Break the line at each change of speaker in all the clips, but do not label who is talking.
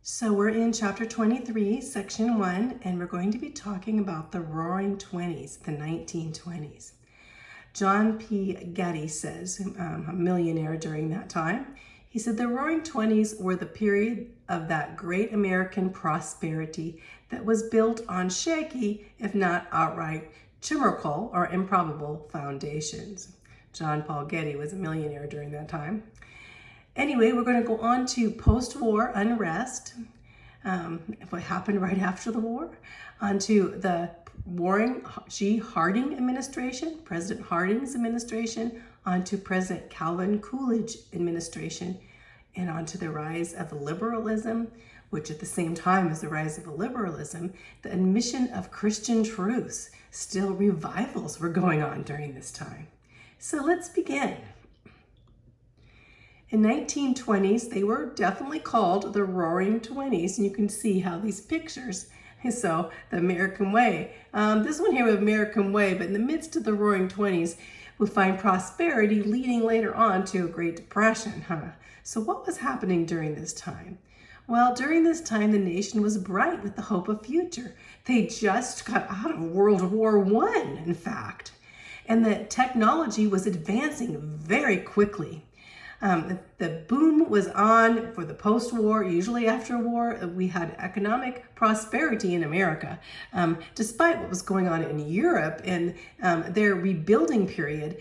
So we're in chapter 23, section 1, and we're going to be talking about the Roaring Twenties, the 1920s. John P. Getty says, a millionaire during that time, he said the Roaring Twenties were the period of that great American prosperity that was built on shaky, if not outright chimerical or improbable foundations. John Paul Getty was a millionaire during that time. Anyway, we're going to go on to post-war unrest, what happened right after the war, onto the Warren G. Harding administration, President Harding's administration, onto President Calvin Coolidge administration, and onto the rise of liberalism, which at the same time as the rise of liberalism, the admission of Christian truths. Still revivals were going on during this time. So let's begin. In 1920s, they were definitely called the Roaring Twenties, and you can see how these pictures, so the American Way. This one here with American Way, but in the midst of the Roaring Twenties, we find prosperity leading later on to a Great Depression, So what was happening during this time? Well, during this time, the nation was bright with the hope of future. They just got out of World War I, in fact, and the technology was advancing very quickly. The boom was on for the post-war. Usually after war, we had economic prosperity in America, despite what was going on in Europe and their rebuilding period.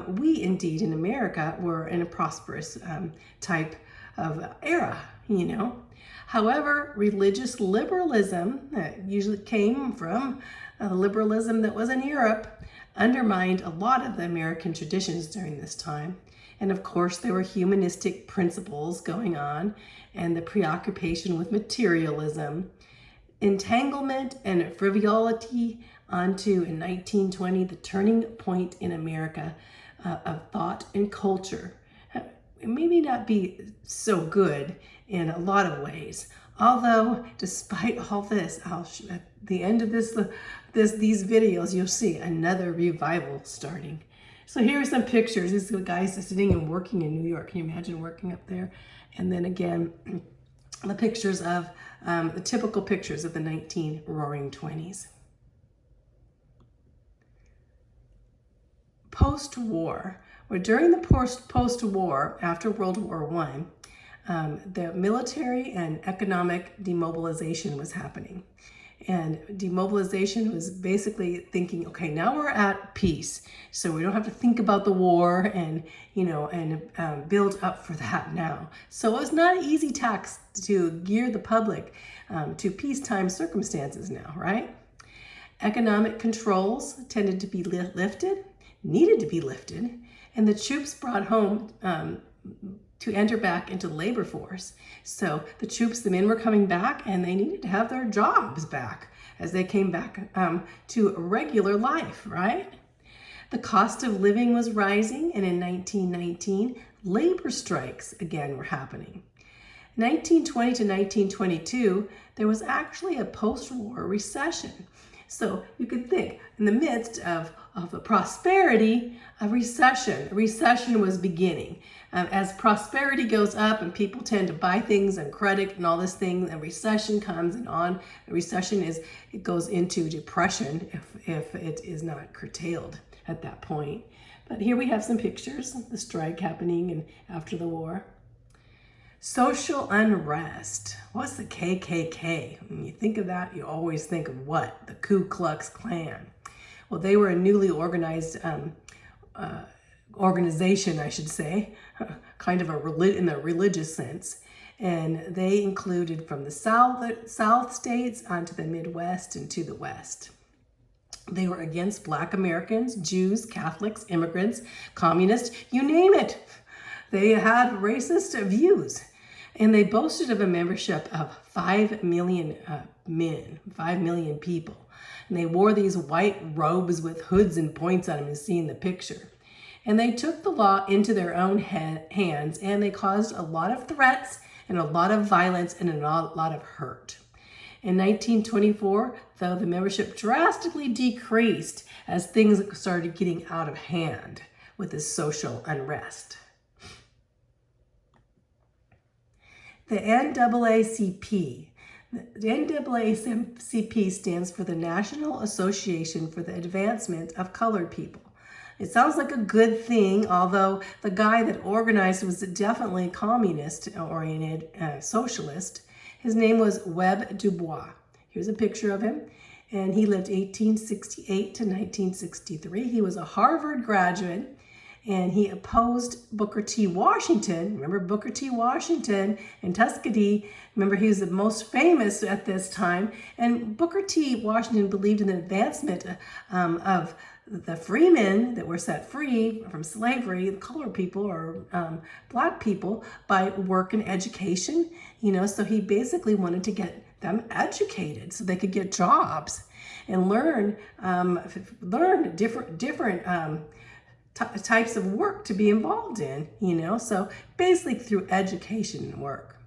We indeed in America were in a prosperous type of era, However, religious liberalism that usually came from the liberalism that was in Europe undermined a lot of the American traditions during this time. And of course, there were humanistic principles going on and the preoccupation with materialism, entanglement and frivolity onto, in 1920, the turning point in America of thought and culture. It may not be so good in a lot of ways. Although, despite all this, at the end of these videos, you'll see another revival starting. So here are some pictures. These guys are sitting and working in New York. Can you imagine working up there? And then again, the pictures of, the typical pictures of the Roaring Twenties. Post-war, or during the post-war, after World War I, the military and economic demobilization was happening. And demobilization was basically thinking, okay, now we're at peace, so we don't have to think about the war and build up for that now. So it was not an easy task to gear the public to peacetime circumstances now, right? Economic controls tended to be needed to be lifted, and the troops brought home to enter back into the labor force. So the men were coming back and they needed to have their jobs back as they came back to regular life, right? The cost of living was rising, and in 1919, labor strikes again were happening. 1920 to 1922, there was actually a post-war recession. So you could think, in the midst of the prosperity, a recession was beginning. As prosperity goes up and people tend to buy things on credit and all this thing, a recession comes and on. A recession it goes into depression if it is not curtailed at that point. But here we have some pictures of the strike happening and after the war. Social unrest. What's the KKK? When you think of that, you always think of what? The Ku Klux Klan. Well, they were a newly organized organization, I should say, kind of in the religious sense. And they included from the South states onto the Midwest and to the West. They were against Black Americans, Jews, Catholics, immigrants, communists, you name it. They had racist views. And they boasted of a membership of 5 million men, 5 million people. And they wore these white robes with hoods and points on them, as seen in the picture. And they took the law into their own hands, and they caused a lot of threats and a lot of violence and a lot of hurt. In 1924, though, the membership drastically decreased as things started getting out of hand with this social unrest. The NAACP. The NAACP stands for the National Association for the Advancement of Colored People. It sounds like a good thing, although the guy that organized was definitely communist-oriented, socialist. His name was Webb Du Bois. Here's a picture of him. And he lived 1868 to 1963. He was a Harvard graduate, and he opposed Booker T. Washington. Remember Booker T. Washington in Tuskegee? Remember, he was the most famous at this time. And Booker T. Washington believed in the advancement of the freemen that were set free from slavery, the colored people or black people, by work and education. So he basically wanted to get them educated so they could get jobs and learn different types of work to be involved in, so basically through education and work.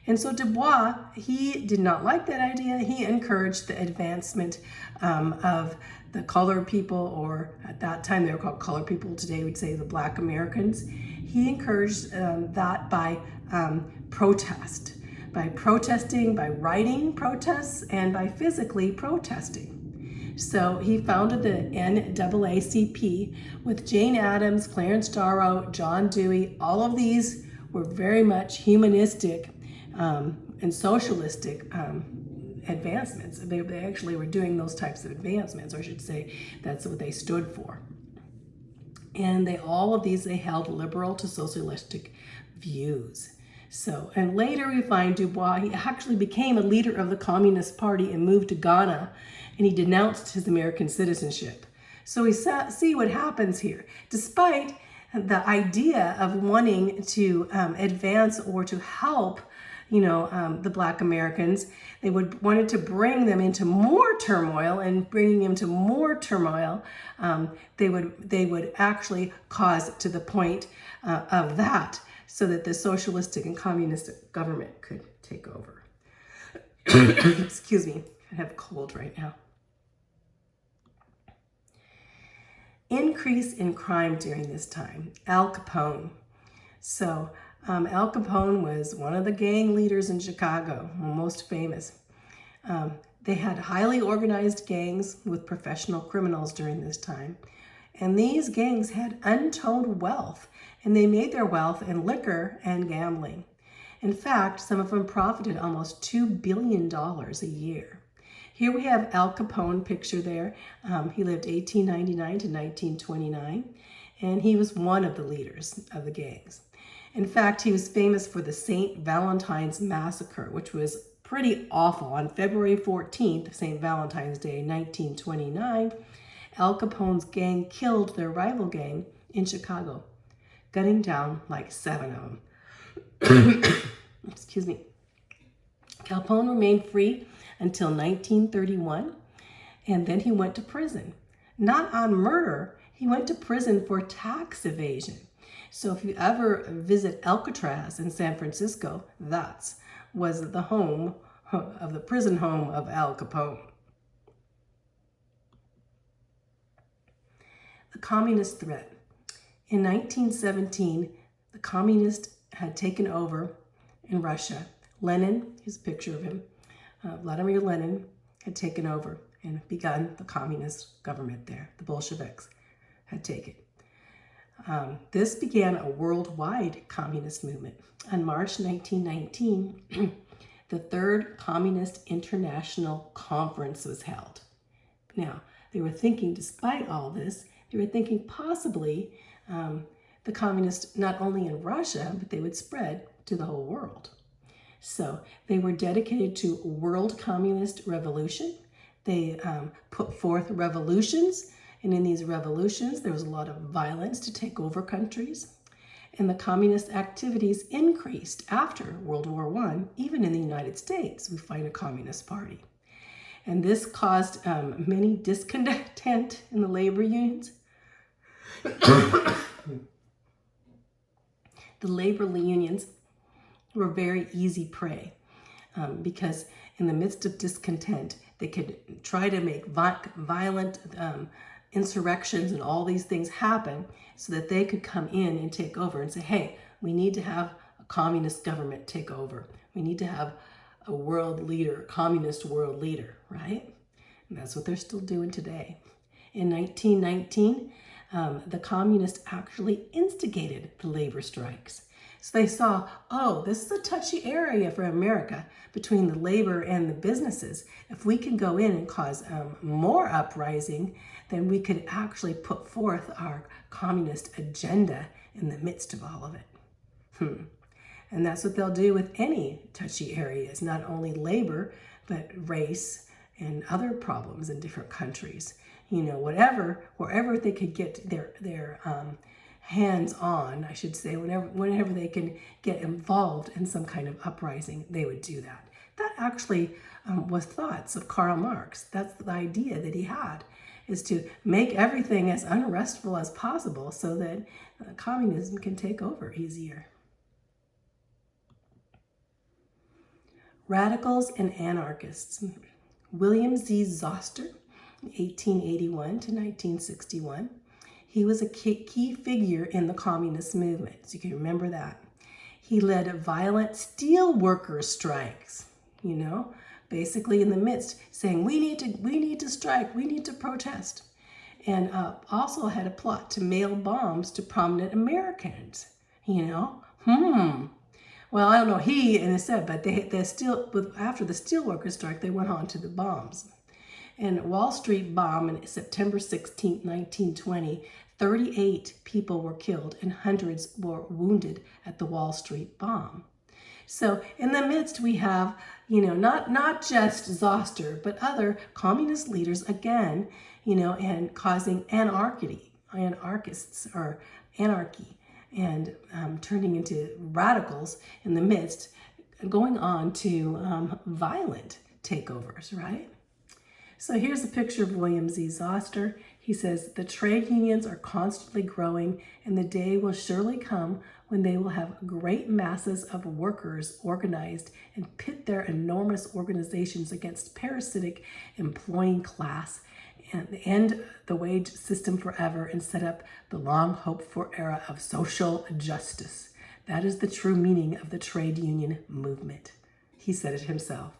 And so Du Bois, he did not like that idea. He encouraged the advancement of the colored people, or at that time they were called colored people, today we'd say the Black Americans. He encouraged that by protesting, by writing protests, and by physically protesting. So he founded the NAACP with Jane Addams, Clarence Darrow, John Dewey. All of these were very much humanistic and socialistic advancements. They actually were doing those types of advancements, or I should say that's what they stood for. And they held liberal to socialistic views. So, and later we find Du Bois, he actually became a leader of the Communist Party and moved to Ghana, and he denounced his American citizenship. So we see what happens here. Despite the idea of wanting to advance or to help the Black Americans, they wanted to bring them into more turmoil, and bringing them to more turmoil, they would actually cause to the point of that, so that the socialistic and communist government could take over. Excuse me, I have a cold right now. Increase in crime during this time. Al Capone. So Al Capone was one of the gang leaders in Chicago, most famous. They had highly organized gangs with professional criminals during this time. And these gangs had untold wealth, and they made their wealth in liquor and gambling. In fact, some of them profited almost $2 billion a year. Here we have Al Capone picture there. He lived 1899 to 1929, and he was one of the leaders of the gangs. In fact, he was famous for the St. Valentine's Massacre, which was pretty awful. On February 14th, St. Valentine's Day, 1929, Al Capone's gang killed their rival gang in Chicago, gunning down like 7 of them. Excuse me. Capone remained free until 1931, and then he went to prison. Not on murder, he went to prison for tax evasion. So if you ever visit Alcatraz in San Francisco, that was the home of the prison home of Al Capone. The communist threat. In 1917, the communists had taken over in Russia. Lenin, here's a picture of him, Vladimir Lenin had taken over and begun the communist government there. The Bolsheviks had taken. This began a worldwide communist movement. On March 1919, the Third Communist International Conference was held. Now, they were thinking, despite all this, they were thinking possibly the communists, not only in Russia, but they would spread to the whole world. So they were dedicated to world communist revolution. They put forth revolutions, and in these revolutions, there was a lot of violence to take over countries. And the communist activities increased after World War I. Even in the United States, we find a communist party. And this caused many discontent in the labor unions. The labor unions were very easy prey because in the midst of discontent, they could try to make violent insurrections and all these things happen so that they could come in and take over and say, hey, we need to have a communist government take over. We need to have a world leader, a communist world leader, right? And that's what they're still doing today. In 1919, the communists actually instigated the labor strikes. So they saw, oh, this is a touchy area for America between the labor and the businesses. If we can go in and cause more uprising, then we could actually put forth our communist agenda in the midst of all of it. And that's what they'll do with any touchy areas, not only labor, but race and other problems in different countries. You know, wherever they could get their hands on, I should say, whenever they can get involved in some kind of uprising, they would do that. That actually was thoughts of Karl Marx. That's the idea that he had, is to make everything as unrestful as possible so that communism can take over easier. Radicals and anarchists. William Z. Zoster, 1881 to 1961. He was a key figure in the communist movement, so you can remember that. He led violent steel workers strikes, you know, basically in the midst, saying we need to strike, we need to protest, and also had a plot to mail bombs to prominent Americans, you know. Well, I don't know he and it said, but after the steelworkers strike, they went on to the bombs. And Wall Street bomb on September 16, 1920, 38 people were killed and hundreds were wounded at the Wall Street bomb. So in the midst we have, you know, not just Zoster, but other communist leaders again, you know, and causing anarchists or anarchy, and turning into radicals in the midst, going on to violent takeovers, right? So here's a picture of William Z. Zoster. He says, the trade unions are constantly growing, and the day will surely come when they will have great masses of workers organized and pit their enormous organizations against parasitic employing class and end the wage system forever and set up the long hoped for era of social justice. That is the true meaning of the trade union movement. He said it himself.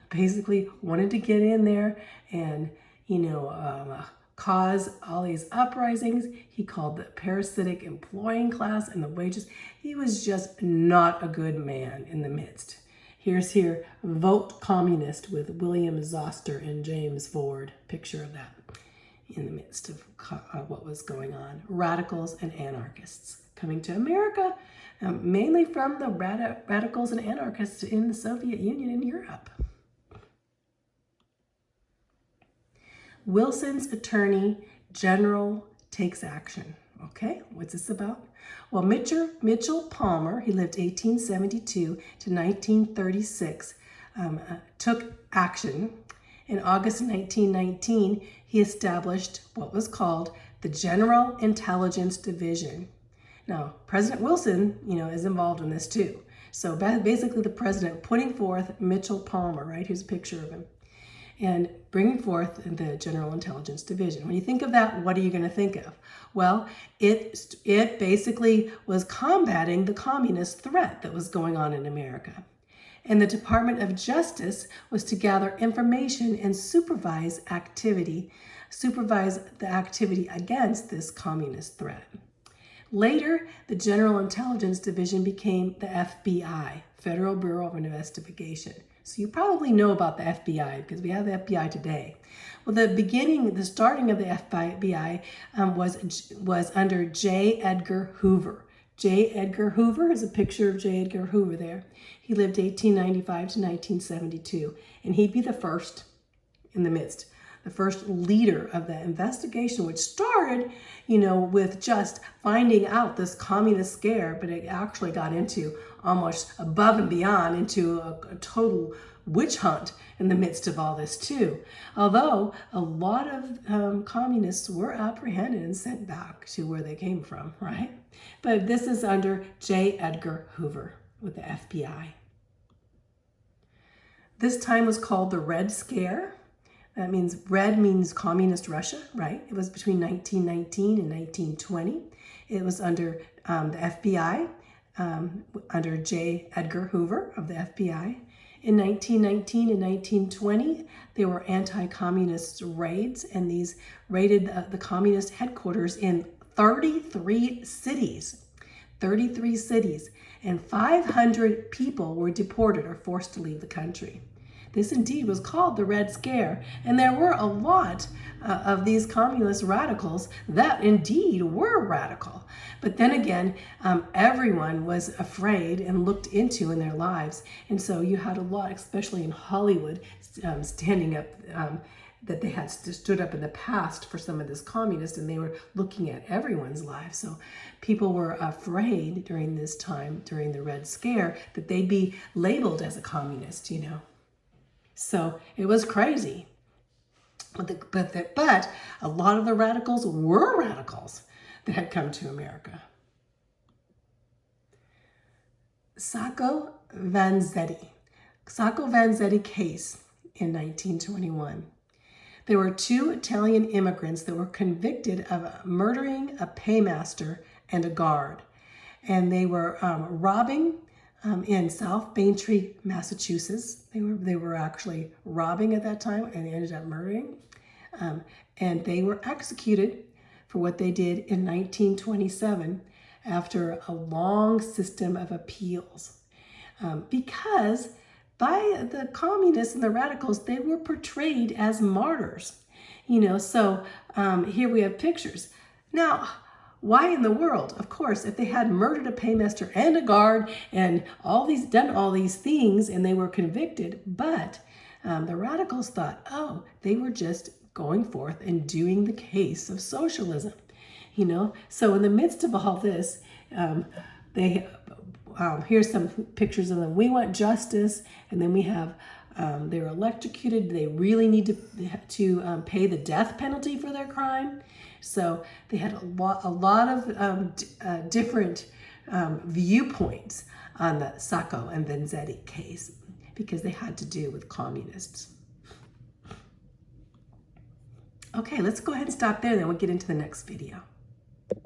Basically wanted to get in there and, you know, cause all these uprisings. He called the parasitic employing class and the wages. He was just not a good man in the midst. Here's here, Vote Communist with William Zoster and James Ford. Picture of that in the midst of what was going on. Radicals and anarchists coming to America, mainly from the radicals and anarchists in the Soviet Union and Europe. Wilson's attorney general takes action. Okay, what's this about? Well, Mitchell Palmer, he lived 1872 to 1936, took action. In August 1919, he established what was called the General Intelligence Division. Now, President Wilson, you know, is involved in this too. So basically the president putting forth Mitchell Palmer, right? Here's a picture of him. And bringing forth the General Intelligence Division. When you think of that, what are you going to think of? Well, it basically was combating the communist threat that was going on in America. And the Department of Justice was to gather information and supervise the activity against this communist threat. Later, the General Intelligence Division became the FBI, Federal Bureau of Investigation. So you probably know about the FBI because we have the FBI today. Well, the starting of the FBI was under J. Edgar Hoover. J. Edgar Hoover is a picture of J. Edgar Hoover there. He lived 1895 to 1972, and he'd be the first in the midst, the first leader of the investigation, which started, you know, with just finding out this communist scare, but it actually got into almost above and beyond into a total witch hunt in the midst of all this too. Although a lot of communists were apprehended and sent back to where they came from, right? But this is under J. Edgar Hoover with the FBI. This time was called the Red Scare. That means red means communist Russia, right? It was between 1919 and 1920. It was under the FBI. under J. Edgar Hoover of the FBI. In 1919 and 1920, there were anti-communist raids, and these raided the communist headquarters in 33 cities. 33 cities, and 500 people were deported or forced to leave the country. This indeed was called the Red Scare, and there were a lot of these communist radicals that indeed were radical. But then again, everyone was afraid and looked into in their lives, and so you had a lot, especially in Hollywood, standing up, that they had stood up in the past for some of this communist, and they were looking at everyone's lives. So people were afraid during this time, during the Red Scare, that they'd be labeled as a communist, you know. So it was crazy. But a lot of the radicals were radicals that had come to America. Sacco Vanzetti. Sacco Vanzetti case in 1921. There were 2 Italian immigrants that were convicted of murdering a paymaster and a guard. And they were robbing in South Braintree, Massachusetts. They were actually robbing at that time, and they ended up murdering. And they were executed for what they did in 1927 after a long system of appeals. Because by the communists and the radicals, they were portrayed as martyrs. You know, so here we have pictures. Now, why in the world? Of course, if they had murdered a paymaster and a guard and done all these things and they were convicted, but the radicals thought, oh, they were just going forth and doing the case of socialism. You know, so in the midst of all this, here's some pictures of them. We want justice, and then we have they were electrocuted. They really need to pay the death penalty for their crime. So they had a lot of different viewpoints on the Sacco and Vanzetti case because they had to do with communists. Okay, let's go ahead and stop there, then we'll get into the next video.